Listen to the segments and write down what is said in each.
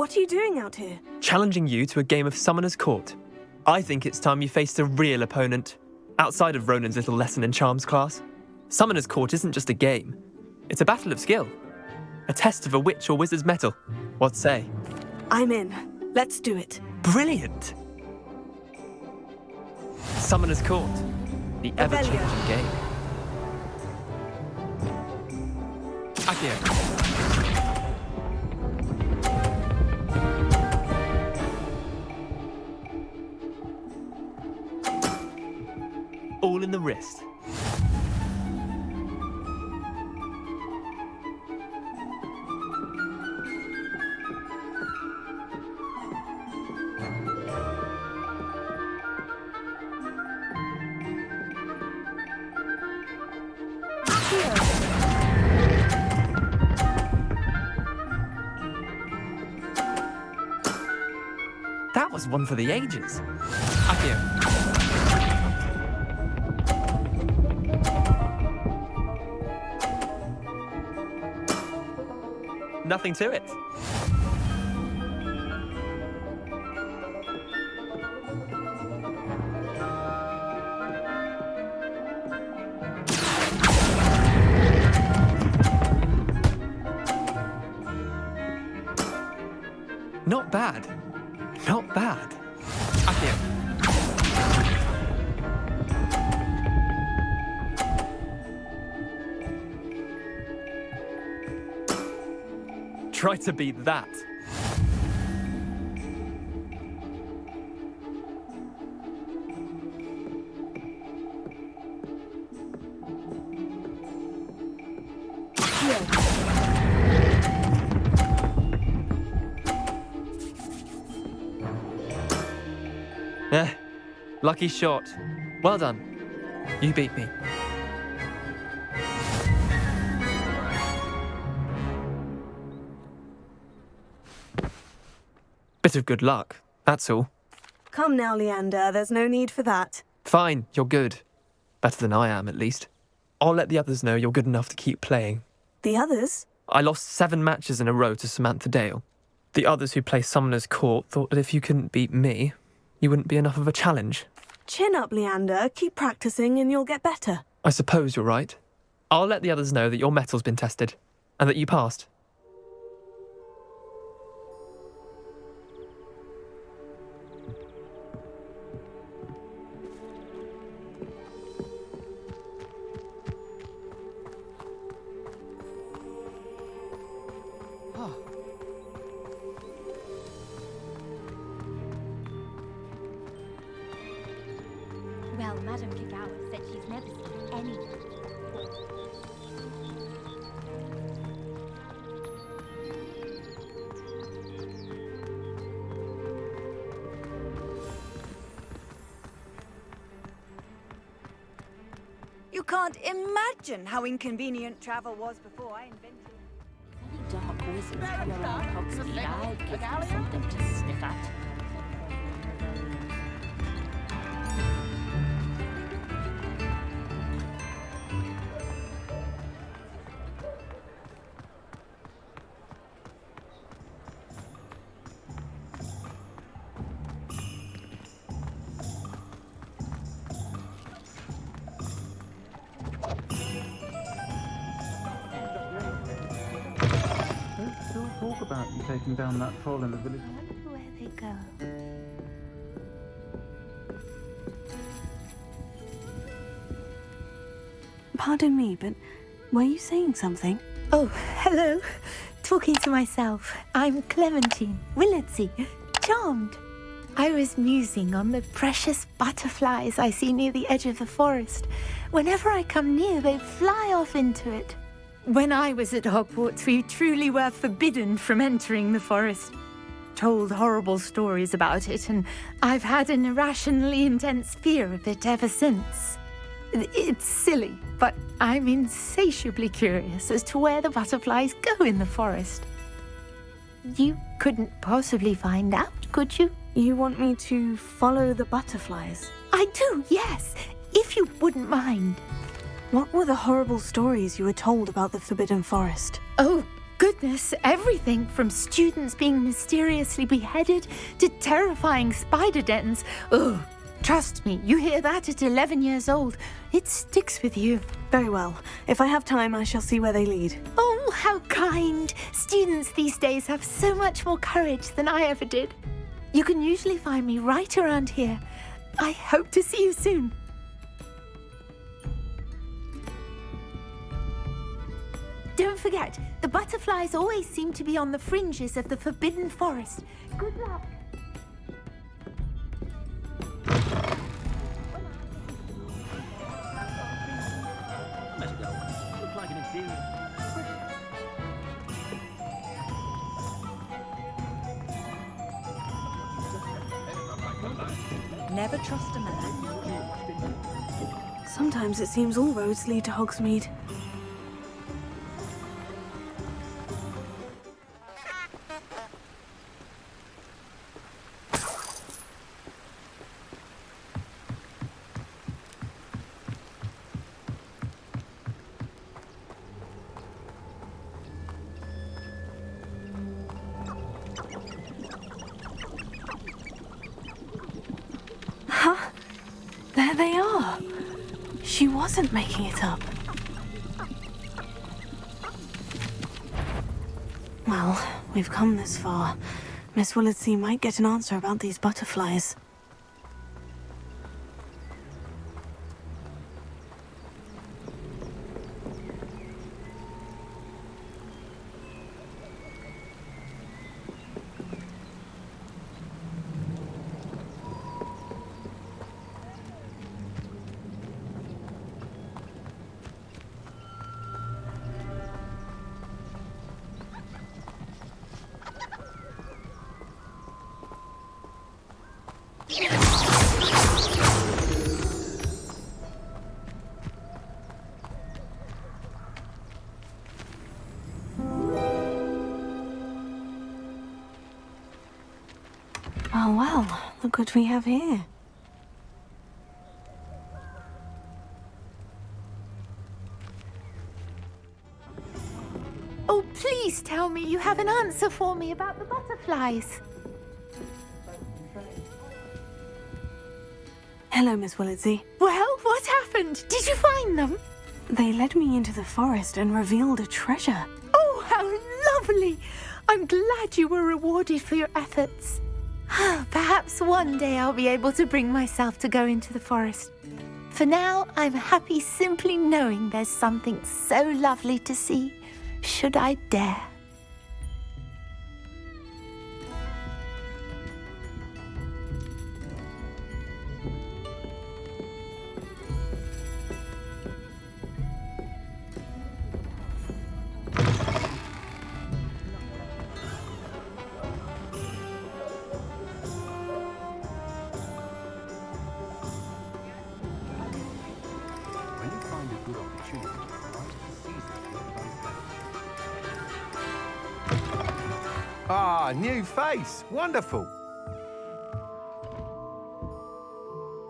What are you doing out here? Challenging you to a game of Summoner's Court. I think it's time you faced a real opponent, outside of Ronan's little lesson in charms class. Summoner's Court isn't just a game. It's a battle of skill. A test of a witch or wizard's mettle. What say? I'm in. Let's do it. Brilliant! Summoner's Court. The ever-changing game. Accio. All in the wrist. That was one for the ages. Accio. Nothing to it. Not bad. Not bad. Accio. Try to beat that. Lucky shot. Well done. You beat me. Bit of good luck, that's all. Come now, Leander. There's no need for that. Fine, you're good. Better than I am, at least. I'll let the others know you're good enough to keep playing. The others? I lost 7 matches in a row to Samantha Dale. The others who play Summoner's Court thought that if you couldn't beat me, you wouldn't be enough of a challenge. Chin up, Leander. Keep practicing and you'll get better. I suppose you're right. I'll let the others know that your metal's been tested, and that you passed. Well, Madame Kagawa said she's never seen anything. You can't imagine how inconvenient travel was before I invented it. If any dark wizards come around Hogsmeade, I'd give them something to sniff at. Still talk about you taking down that troll in the village. I wonder where they go. Pardon me, but were you saying something? Oh, hello. Talking to myself. I'm Clementine Willardsey. Charmed. I was musing on the precious butterflies I see near the edge of the forest. Whenever I come near, they fly off into it. When I was at Hogwarts, we truly were forbidden from entering the forest. Told horrible stories about it, and I've had an irrationally intense fear of it ever since. It's silly, but I'm insatiably curious as to where the butterflies go in the forest. You couldn't possibly find out, could you? You want me to follow the butterflies? I do, yes, if you wouldn't mind. What were the horrible stories you were told about the Forbidden Forest? Oh, goodness, everything from students being mysteriously beheaded to terrifying spider dens. Oh, trust me, you hear that at 11 years old. It sticks with you. Very well. If I have time, I shall see where they lead. Oh, how kind. Students these days have so much more courage than I ever did. You can usually find me right around here. I hope to see you soon. Don't forget, the butterflies always seem to be on the fringes of the Forbidden Forest. Good luck. Never trust a man. Sometimes it seems all roads lead to Hogsmeade. There they are. She wasn't making it up. Well, we've come this far. Miss Willardsey might get an answer about these butterflies. Oh, well, look what we have here. Oh, please tell me you have an answer for me about the butterflies. Hello, Miss Willardsey. Well, what happened? Did you find them? They led me into the forest and revealed a treasure. Oh, how lovely! I'm glad you were rewarded for your efforts. Perhaps one day I'll be able to bring myself to go into the forest. For now, I'm happy simply knowing there's something so lovely to see, should I dare. When you find a good opportunity, try to seize it with both hands. Ah, new face. Wonderful.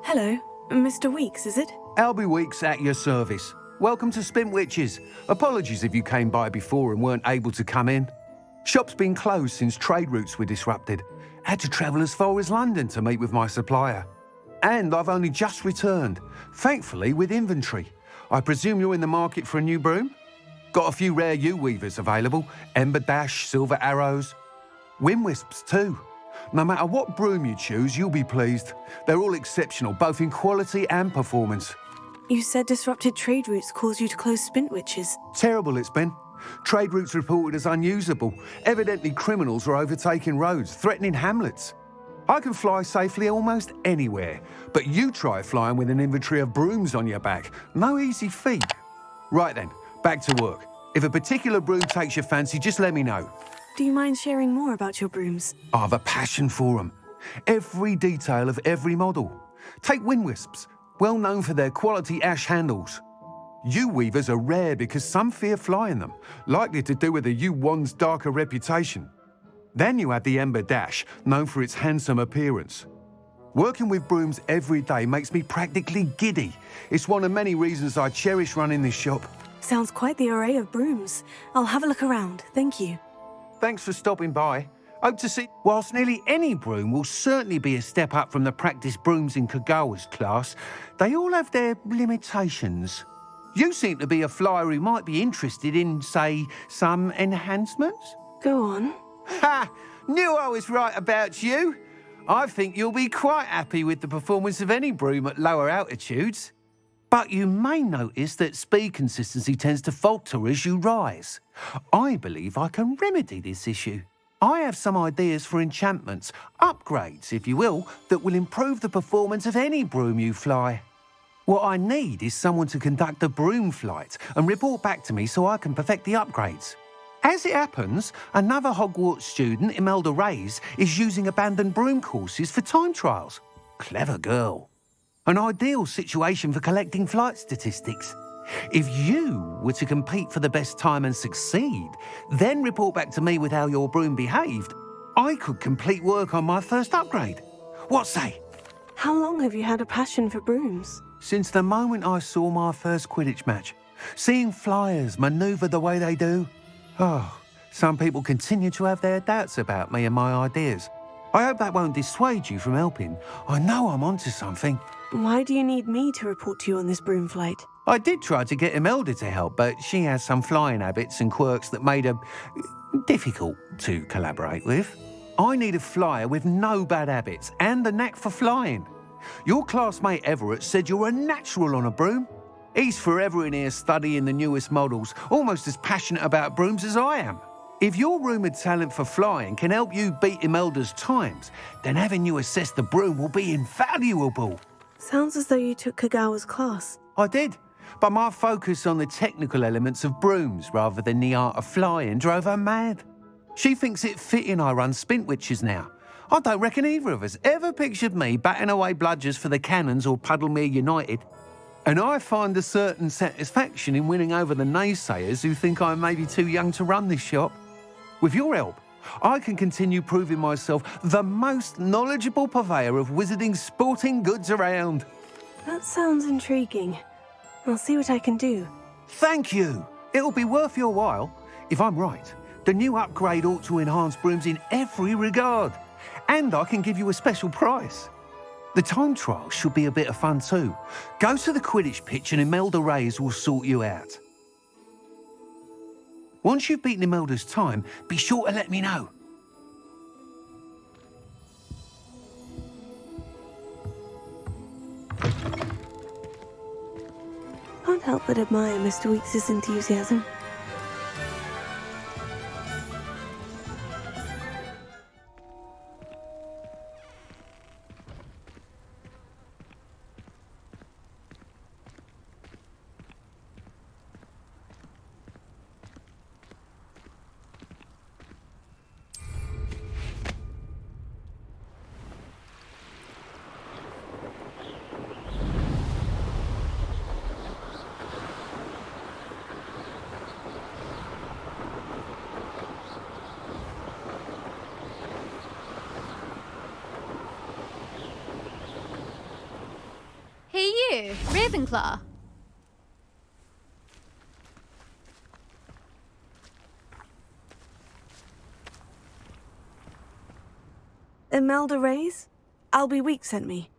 Hello, Mr. Weeks, is it? Albie Weeks at your service. Welcome to Spintwitches. Apologies if you came by before and weren't able to come in. Shop's been closed since trade routes were disrupted. Had to travel as far as London to meet with my supplier. And I've only just returned, thankfully with inventory. I presume you're in the market for a new broom? Got a few rare yew-weavers available, ember dash, silver arrows. Wind wisps too. No matter what broom you choose, you'll be pleased. They're all exceptional, both in quality and performance. You said disrupted trade routes caused you to close Spintwitches. Terrible it's been. Trade routes reported as unusable. Evidently criminals were overtaking roads, threatening hamlets. I can fly safely almost anywhere, but you try flying with an inventory of brooms on your back. No easy feat. Right then, back to work. If a particular broom takes your fancy, just let me know. Do you mind sharing more about your brooms? I have a passion for them. Every detail of every model. Take wind wisps, well known for their quality ash handles. Yew weavers are rare because some fear flying them, likely to do with the yew wand's darker reputation. Then you have the ember dash, known for its handsome appearance. Working with brooms every day makes me practically giddy. It's one of many reasons I cherish running this shop. Sounds quite the array of brooms. I'll have a look around, thank you. Thanks for stopping by. Hope to see. Whilst nearly any broom will certainly be a step up from the practice brooms in Kagawa's class, they all have their limitations. You seem to be a flyer who might be interested in, say, some enhancements? Go on. Ha! Knew I was right about you. I think you'll be quite happy with the performance of any broom at lower altitudes. But you may notice that speed consistency tends to falter as you rise. I believe I can remedy this issue. I have some ideas for enchantments, upgrades, if you will, that will improve the performance of any broom you fly. What I need is someone to conduct a broom flight and report back to me so I can perfect the upgrades. As it happens, another Hogwarts student, Imelda Reyes, is using abandoned broom courses for time trials. Clever girl. An ideal situation for collecting flight statistics. If you were to compete for the best time and succeed, then report back to me with how your broom behaved, I could complete work on my first upgrade. What say? How long have you had a passion for brooms? Since the moment I saw my first Quidditch match. Seeing flyers manoeuvre the way they do. Oh, some people continue to have their doubts about me and my ideas. I hope that won't dissuade you from helping. I know I'm onto something. Why do you need me to report to you on this broom flight? I did try to get Imelda to help, but she has some flying habits and quirks that made her difficult to collaborate with. I need a flyer with no bad habits and the knack for flying. Your classmate Everett said you're a natural on a broom. He's forever in here studying the newest models, almost as passionate about brooms as I am. If your rumoured talent for flying can help you beat Imelda's times, then having you assess the broom will be invaluable. Sounds as though you took Kagawa's class. I did, but my focus on the technical elements of brooms rather than the art of flying drove her mad. She thinks it fitting I run Spintwitches now. I don't reckon either of us ever pictured me batting away bludgers for the Cannons or Puddlemere United. And I find a certain satisfaction in winning over the naysayers who think I may be too young to run this shop. With your help, I can continue proving myself the most knowledgeable purveyor of wizarding sporting goods around. That sounds intriguing. I'll see what I can do. Thank you. It'll be worth your while. If I'm right, the new upgrade ought to enhance brooms in every regard. And I can give you a special price. The time trial should be a bit of fun too. Go to the Quidditch pitch and Imelda Reyes will sort you out. Once you've beaten Imelda's time, be sure to let me know. Can't help but admire Mr. Weekes' enthusiasm. Hey you, Ravenclaw. Imelda Reyes? Albie Week sent me.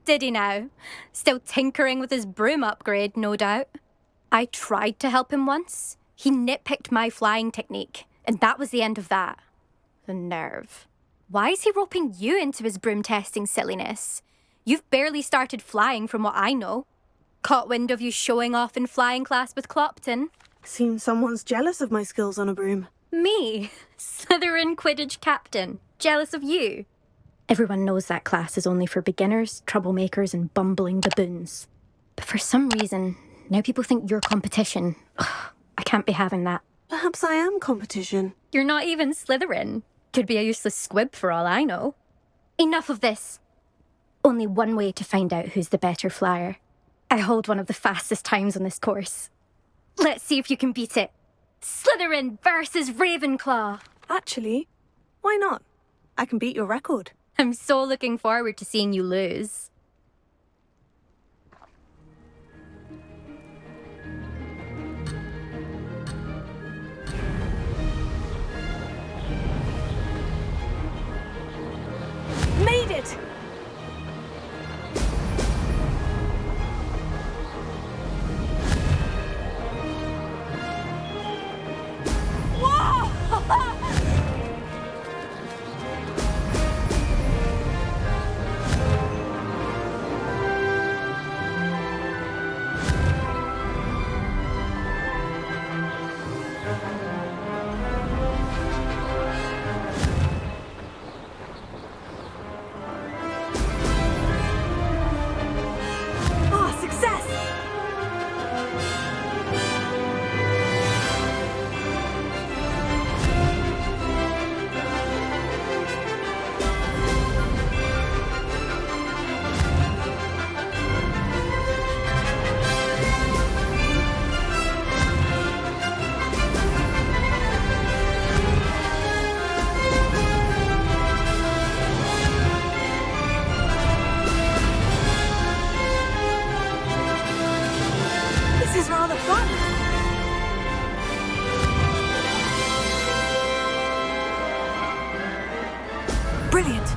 Did he now? Still tinkering with his broom upgrade, no doubt. I tried to help him once. He nitpicked my flying technique, and that was the end of that. The nerve. Why is he roping you into his broom testing silliness? You've barely started flying from what I know. Caught wind of you showing off in flying class with Clopton. Seems someone's jealous of my skills on a broom. Me, Slytherin Quidditch captain, jealous of you. Everyone knows that class is only for beginners, troublemakers and bumbling baboons. But for some reason, now people think you're competition. Ugh, I can't be having that. Perhaps I am competition. You're not even Slytherin. Could be a useless squib for all I know. Enough of this. Only one way to find out who's the better flyer. I hold one of the fastest times on this course. Let's see if you can beat it. Slytherin versus Ravenclaw. Actually, why not? I can beat your record. I'm so looking forward to seeing you lose. Brilliant.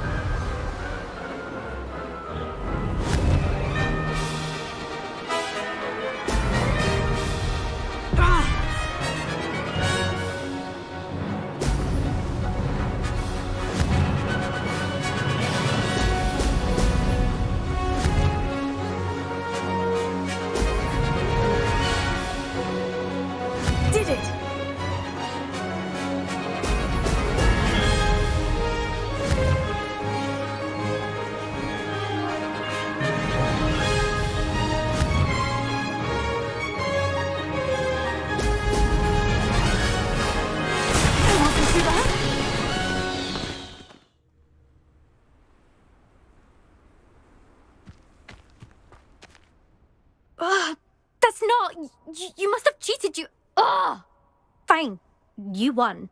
Did it! That's not... You must have cheated, you... Ugh! Fine. You won.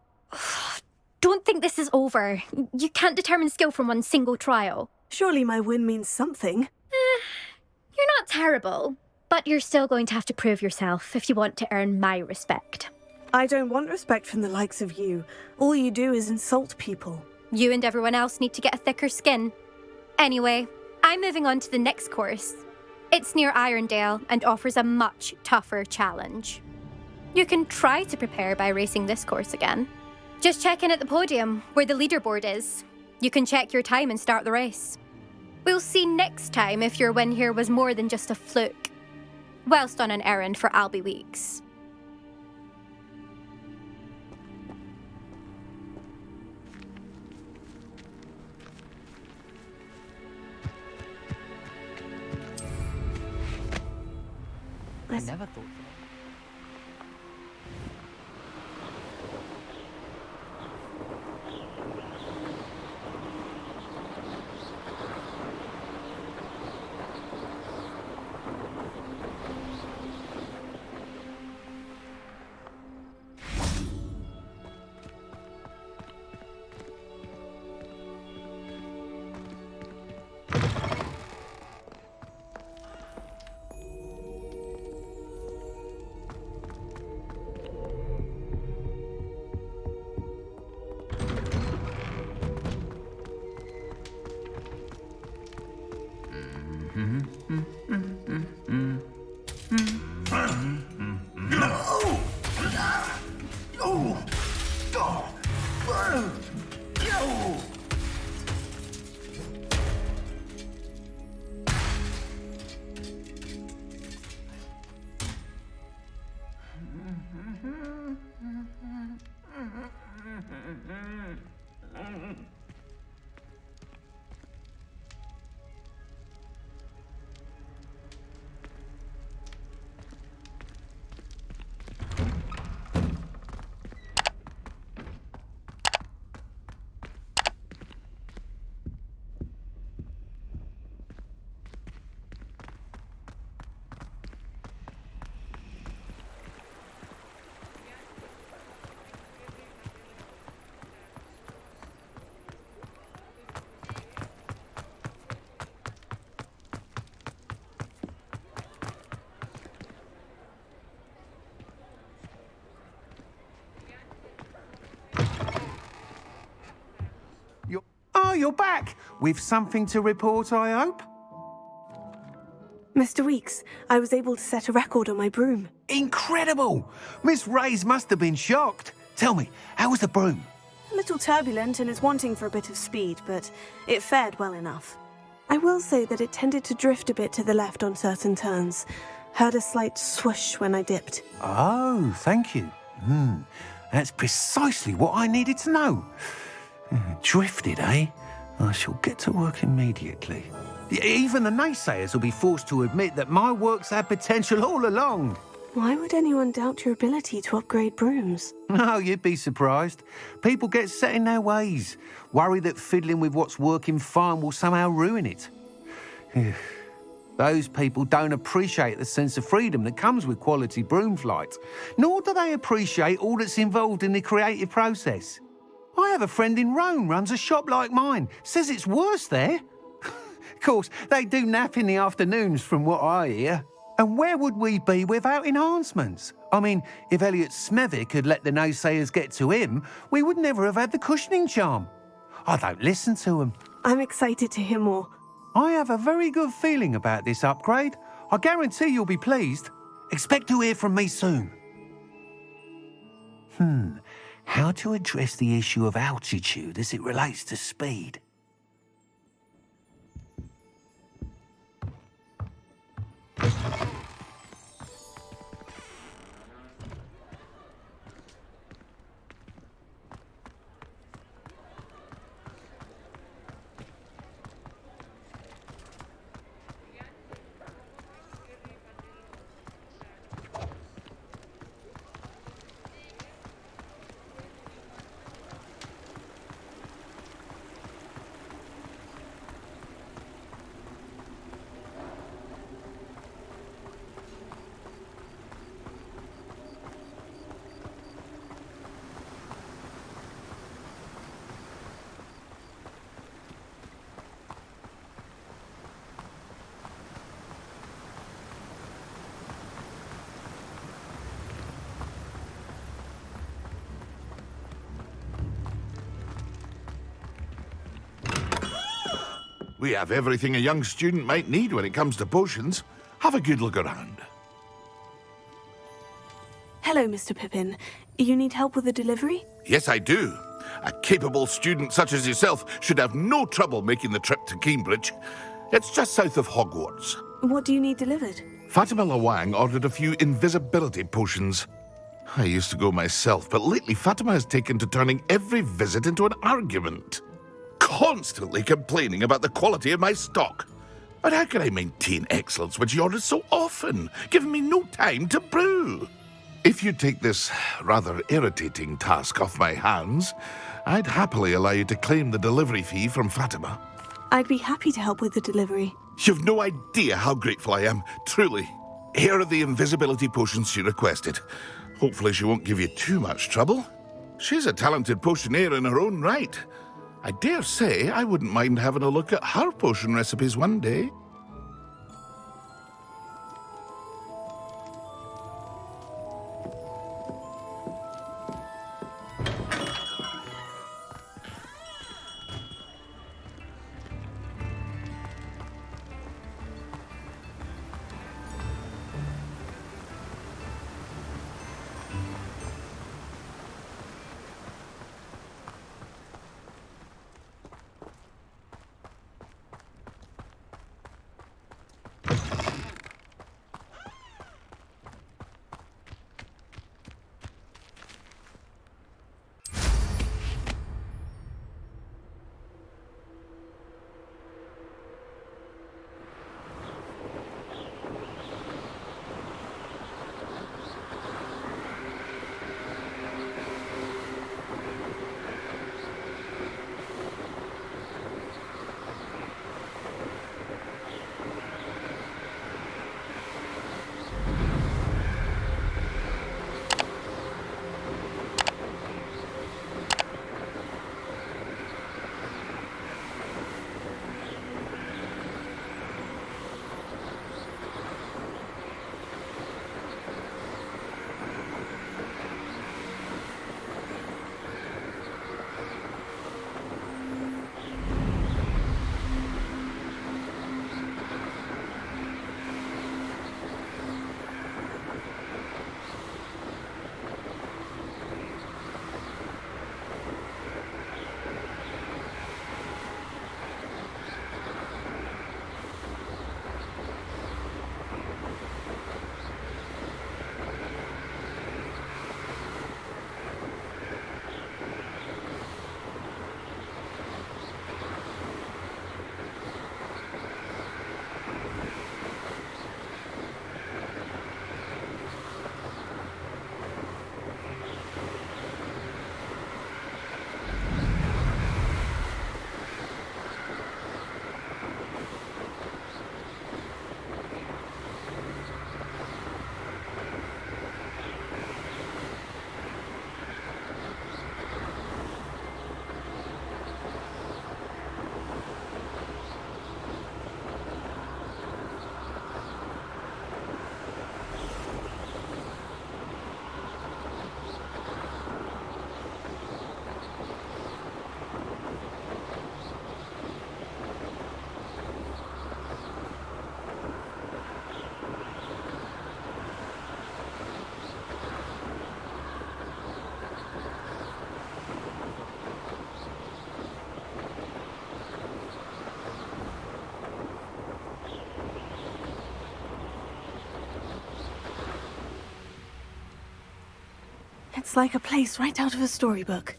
Don't think this is over. You can't determine skill from one single trial. Surely my win means something. You're not terrible, but you're still going to have to prove yourself if you want to earn my respect. I don't want respect from the likes of you. All you do is insult people. You and everyone else need to get a thicker skin. Anyway, I'm moving on to the next course. It's near Irondale and offers a much tougher challenge. You can try to prepare by racing this course again. Just check in at the podium, where the leaderboard is. You can check your time and start the race. We'll see next time if your win here was more than just a fluke. Whilst on an errand for Albie Weeks. I never thought. You're back! With something to report, I hope? Mr. Weeks, I was able to set a record on my broom. Incredible! Miss Reyes must have been shocked. Tell me, how was the broom? A little turbulent and is wanting for a bit of speed, but it fared well enough. I will say that it tended to drift a bit to the left on certain turns. Heard a slight swoosh when I dipped. Oh, thank you. That's precisely what I needed to know. Drifted, eh? I shall get to work immediately. Even the naysayers will be forced to admit that my work's had potential all along. Why would anyone doubt your ability to upgrade brooms? No, you'd be surprised. People get set in their ways, worry that fiddling with what's working fine will somehow ruin it. Those people don't appreciate the sense of freedom that comes with quality broom flight, nor do they appreciate all that's involved in the creative process. I have a friend in Rome runs a shop like mine, says it's worse there. Of course, they do nap in the afternoons from what I hear. And where would we be without enhancements? I mean, if Elliot Smethwick had let the naysayers get to him, we would never have had the cushioning charm. I don't listen to them. I'm excited to hear more. I have a very good feeling about this upgrade. I guarantee you'll be pleased. Expect to hear from me soon. How to address the issue of altitude as it relates to speed? We have everything a young student might need when it comes to potions. Have a good look around. Hello, Mr. Pippin. You need help with a delivery? Yes, I do. A capable student such as yourself should have no trouble making the trip to Cambridge. It's just south of Hogwarts. What do you need delivered? Fatima Lawang ordered a few invisibility potions. I used to go myself, but lately Fatima has taken to turning every visit into an argument. Constantly complaining about the quality of my stock. But how can I maintain excellence when she orders so often, giving me no time to brew? If you take this rather irritating task off my hands, I'd happily allow you to claim the delivery fee from Fatima. I'd be happy to help with the delivery. You've no idea how grateful I am, truly. Here are the invisibility potions she requested. Hopefully she won't give you too much trouble. She's a talented potioneer in her own right. I dare say I wouldn't mind having a look at her potion recipes one day. It's like a place right out of a storybook.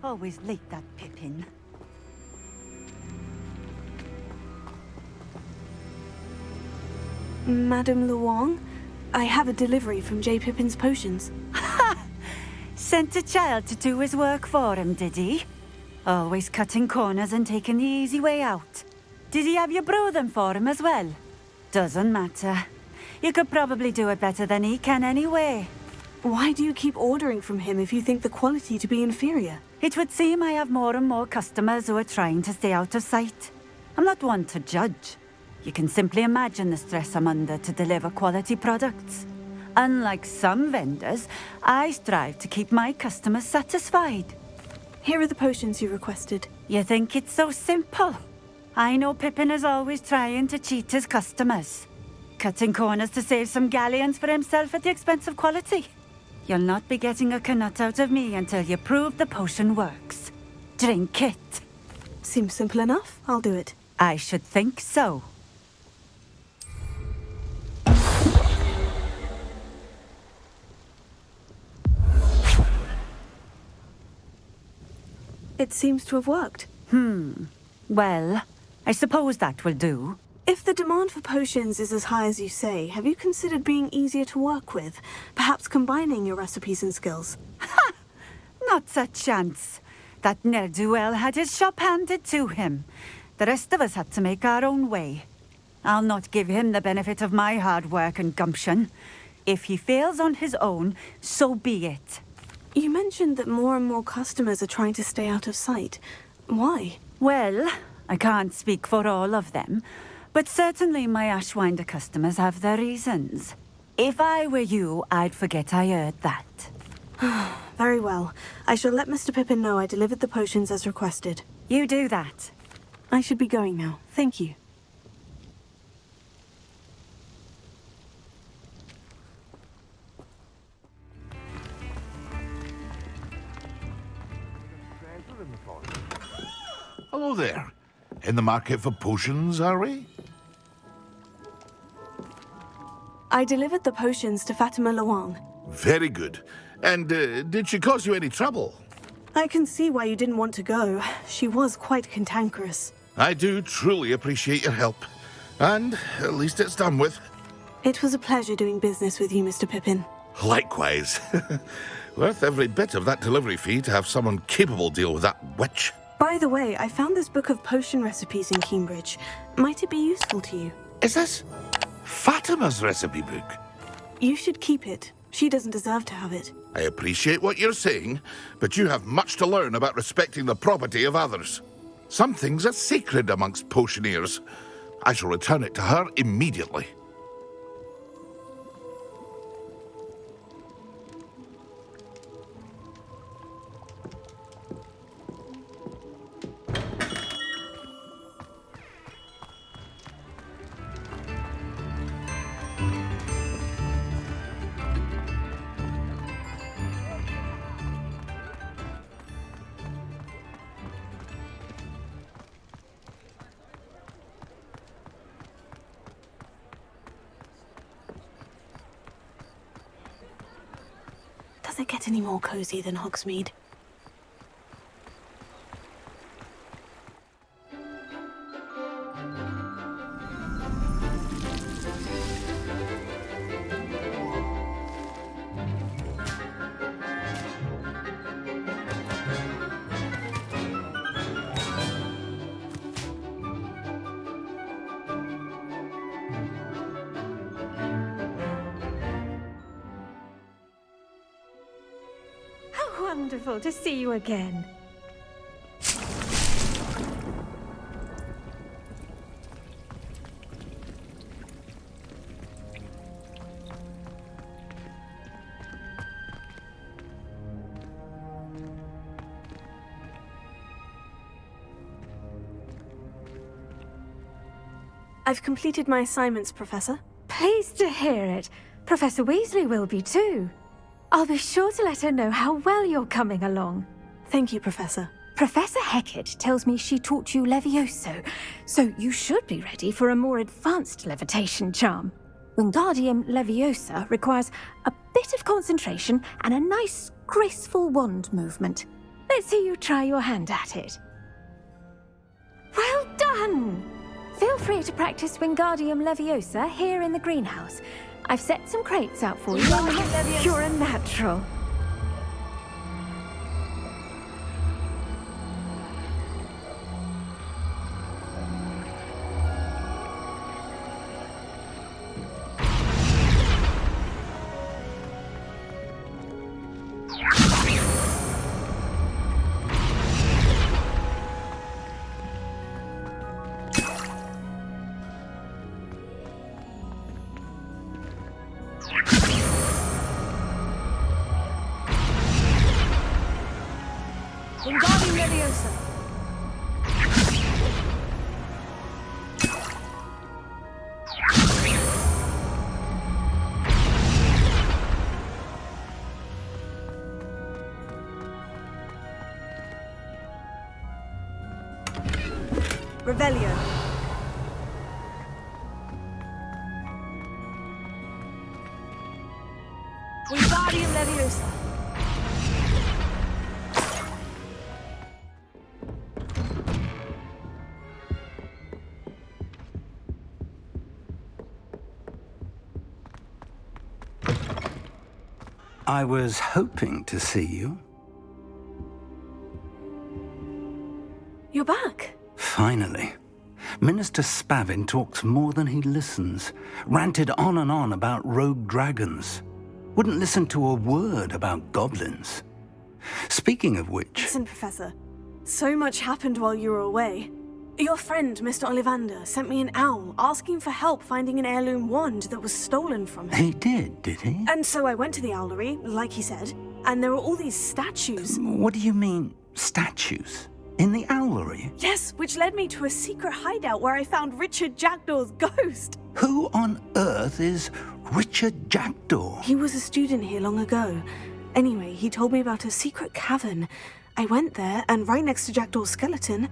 Always late, that Pippin. Madame Luong, I have a delivery from J. Pippin's potions. Ha! Sent a child to do his work for him, did he? Always cutting corners and taking the easy way out. Did he have you brew them for him as well? Doesn't matter. You could probably do it better than he can anyway. Why do you keep ordering from him if you think the quality to be inferior? It would seem I have more and more customers who are trying to stay out of sight. I'm not one to judge. You can simply imagine the stress I'm under to deliver quality products. Unlike some vendors, I strive to keep my customers satisfied. Here are the potions you requested. You think it's so simple? I know Pippin is always trying to cheat his customers. Cutting corners to save some galleons for himself at the expense of quality. You'll not be getting a canut out of me until you prove the potion works. Drink it. Seems simple enough. I'll do it. I should think so. It seems to have worked. Well, I suppose that will do. If the demand for potions is as high as you say, have you considered being easier to work with? Perhaps combining your recipes and skills? Ha! Not a chance. That ne'er-do-well had his shop handed to him. The rest of us had to make our own way. I'll not give him the benefit of my hard work and gumption. If he fails on his own, so be it. You mentioned that more and more customers are trying to stay out of sight. Why? Well, I can't speak for all of them, but certainly my Ashwinder customers have their reasons. If I were you, I'd forget I heard that. Very well. I shall let Mr. Pippin know I delivered the potions as requested. You do that. I should be going now. Thank you. Hello there. In the market for potions, are we? I delivered the potions to Fatima Luong. Very good. And did she cause you any trouble? I can see why you didn't want to go. She was quite cantankerous. I do truly appreciate your help. And at least it's done with. It was a pleasure doing business with you, Mr. Pippin. Likewise. Worth every bit of that delivery fee to have someone capable deal with that witch. By the way, I found this book of potion recipes in Cambridge. Might it be useful to you? Is this Fatima's recipe book? You should keep it. She doesn't deserve to have it. I appreciate what you're saying, but you have much to learn about respecting the property of others. Some things are sacred amongst potioneers. I shall return it to her immediately. Does it get any more cozy than Hogsmeade? Wonderful to see you again. I've completed my assignments, Professor. Pleased to hear it. Professor Weasley will be too. I'll be sure to let her know how well you're coming along. Thank you, Professor. Professor Hecat tells me she taught you Levioso, so you should be ready for a more advanced levitation charm. Wingardium Leviosa requires a bit of concentration and a nice, graceful wand movement. Let's see you try your hand at it. Well done! Feel free to practice Wingardium Leviosa here in the greenhouse. I've set some crates out for you. You're a natural. Wingardium Leviosa. Revelio. Wingardium Leviosa. I was hoping to see you. You're back. Finally. Minister Spavin talks more than he listens. Ranted on and on about rogue dragons. Wouldn't listen to a word about goblins. Speaking of which... Listen, Professor. So much happened while you were away. Your friend, Mr. Ollivander, sent me an owl asking for help finding an heirloom wand that was stolen from him. He did he? And so I went to the owlery, like he said, and there were all these statues. What do you mean, statues? In the owlery? Yes, which led me to a secret hideout where I found Richard Jackdaw's ghost. Who on earth is Richard Jackdaw? He was a student here long ago. Anyway, he told me about a secret cavern. I went there, and right next to Jackdaw's skeleton,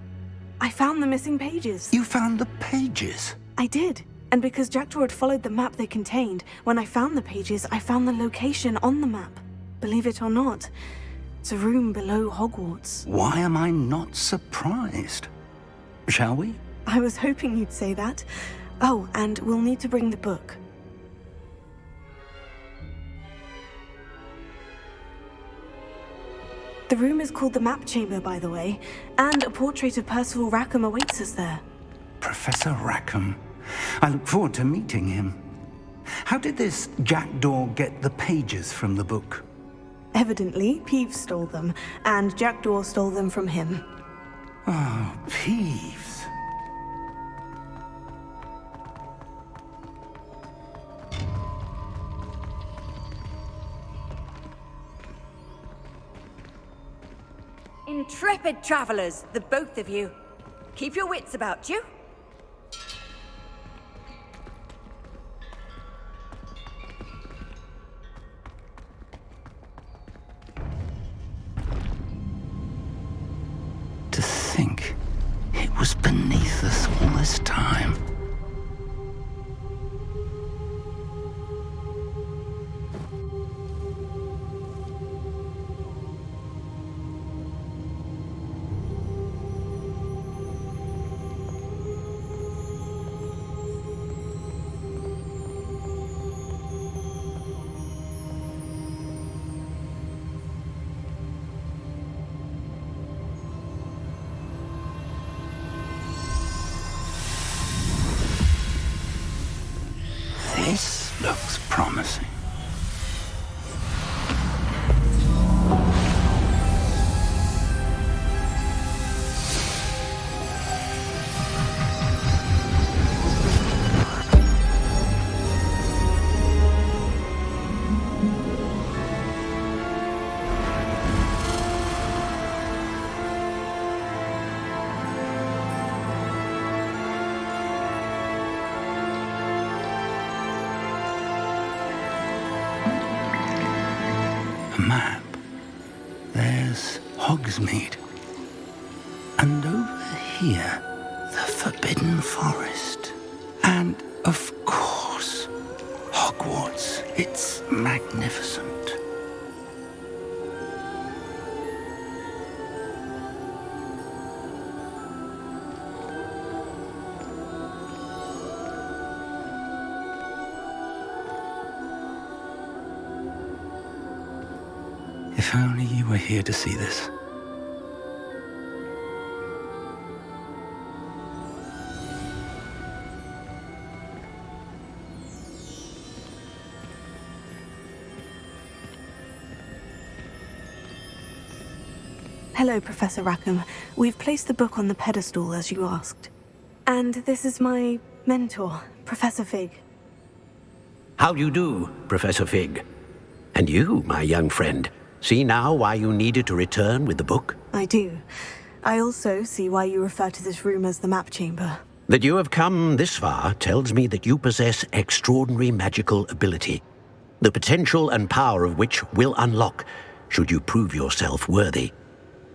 I found the missing pages. You found the pages? I did. And because Jackdaw had followed the map they contained, when I found the pages, I found the location on the map. Believe it or not, it's a room below Hogwarts. Why am I not surprised? Shall we? I was hoping you'd say that. Oh, and we'll need to bring the book. The room is called the Map Chamber, by the way, and a portrait of Percival Rackham awaits us there. Professor Rackham. I look forward to meeting him. How did this Jackdaw get the pages from the book? Evidently, Peeves stole them, and Jackdaw stole them from him. Oh, Peeves. Intrepid travelers, the both of you. Keep your wits about you. To think it was beneath us all this time. This looks promising. Map. There's Hogsmeade. here, the Forbidden Forest. And, of course, Hogwarts. It's magnificent. If only you were here to see this. Hello, Professor Rackham. We've placed the book on the pedestal as you asked. And this is my mentor, Professor Fig. How do you do, Professor Fig? And you, my young friend, see now why you needed to return with the book? I do. I also see why you refer to this room as the map chamber. That you have come this far tells me that you possess extraordinary magical ability, the potential and power of which will unlock should you prove yourself worthy.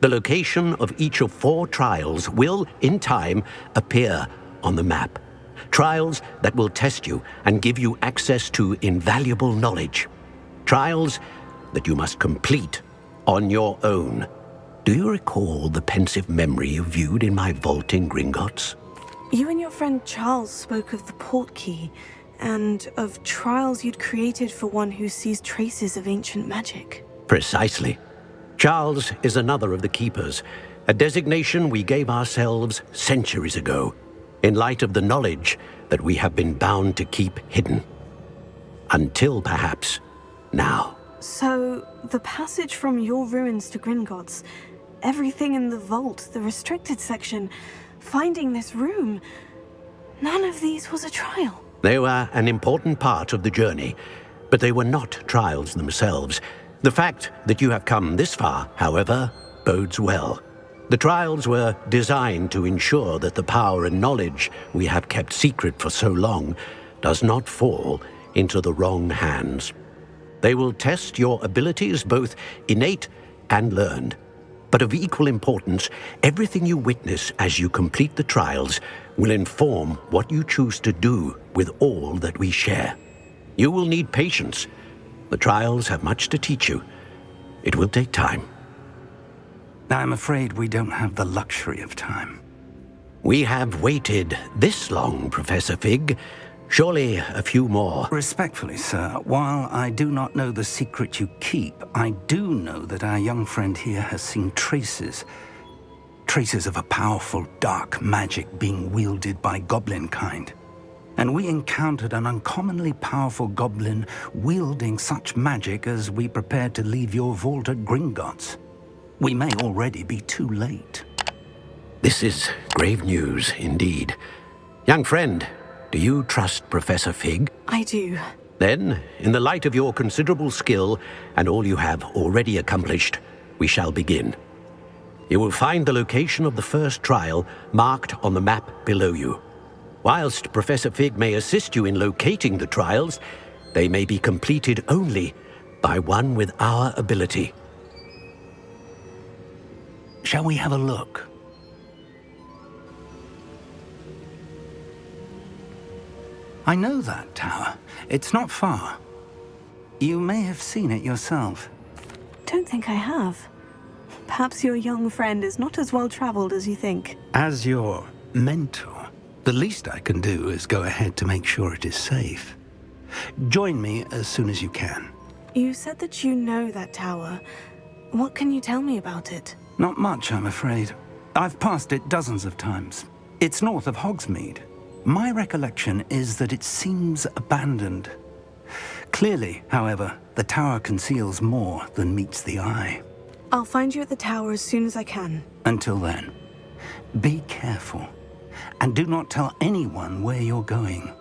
The location of each of 4 trials will, in time, appear on the map. Trials that will test you and give you access to invaluable knowledge. Trials that you must complete on your own. Do you recall the pensive memory you viewed in my vault in Gringotts? You and your friend Charles spoke of the portkey, and of trials you'd created for one who sees traces of ancient magic. Precisely. Charles is another of the keepers, a designation we gave ourselves centuries ago, in light of the knowledge that we have been bound to keep hidden. Until, perhaps, now. So, the passage from your ruins to Gringotts, everything in the vault, the restricted section, finding this room, none of these was a trial. They were an important part of the journey, but they were not trials themselves. The fact that you have come this far, however, bodes well. The trials were designed to ensure that the power and knowledge we have kept secret for so long does not fall into the wrong hands. They will test your abilities, both innate and learned. But of equal importance, everything you witness as you complete the trials will inform what you choose to do with all that we share. You will need patience. The trials have much to teach you. It will take time. I'm afraid we don't have the luxury of time. We have waited this long, Professor Fig. Surely a few more. Respectfully, sir, while I do not know the secret you keep, I do know that our young friend here has seen traces of a powerful dark magic being wielded by goblin kind. And we encountered an uncommonly powerful goblin wielding such magic as we prepared to leave your vault at Gringotts. We may already be too late. This is grave news indeed. Young friend, do you trust Professor Fig? I do. Then, in the light of your considerable skill and all you have already accomplished, we shall begin. You will find the location of the first trial marked on the map below you. Whilst Professor Fig may assist you in locating the trials, they may be completed only by one with our ability. Shall we have a look? I know that tower. It's not far. You may have seen it yourself. Don't think I have. Perhaps your young friend is not as well-traveled as you think. As your mentor, the least I can do is go ahead to make sure it is safe. Join me as soon as you can. You said that you know that tower. What can you tell me about it? Not much, I'm afraid. I've passed it dozens of times. It's north of Hogsmeade. My recollection is that it seems abandoned. Clearly, however, the tower conceals more than meets the eye. I'll find you at the tower as soon as I can. Until then, be careful. And do not tell anyone where you're going.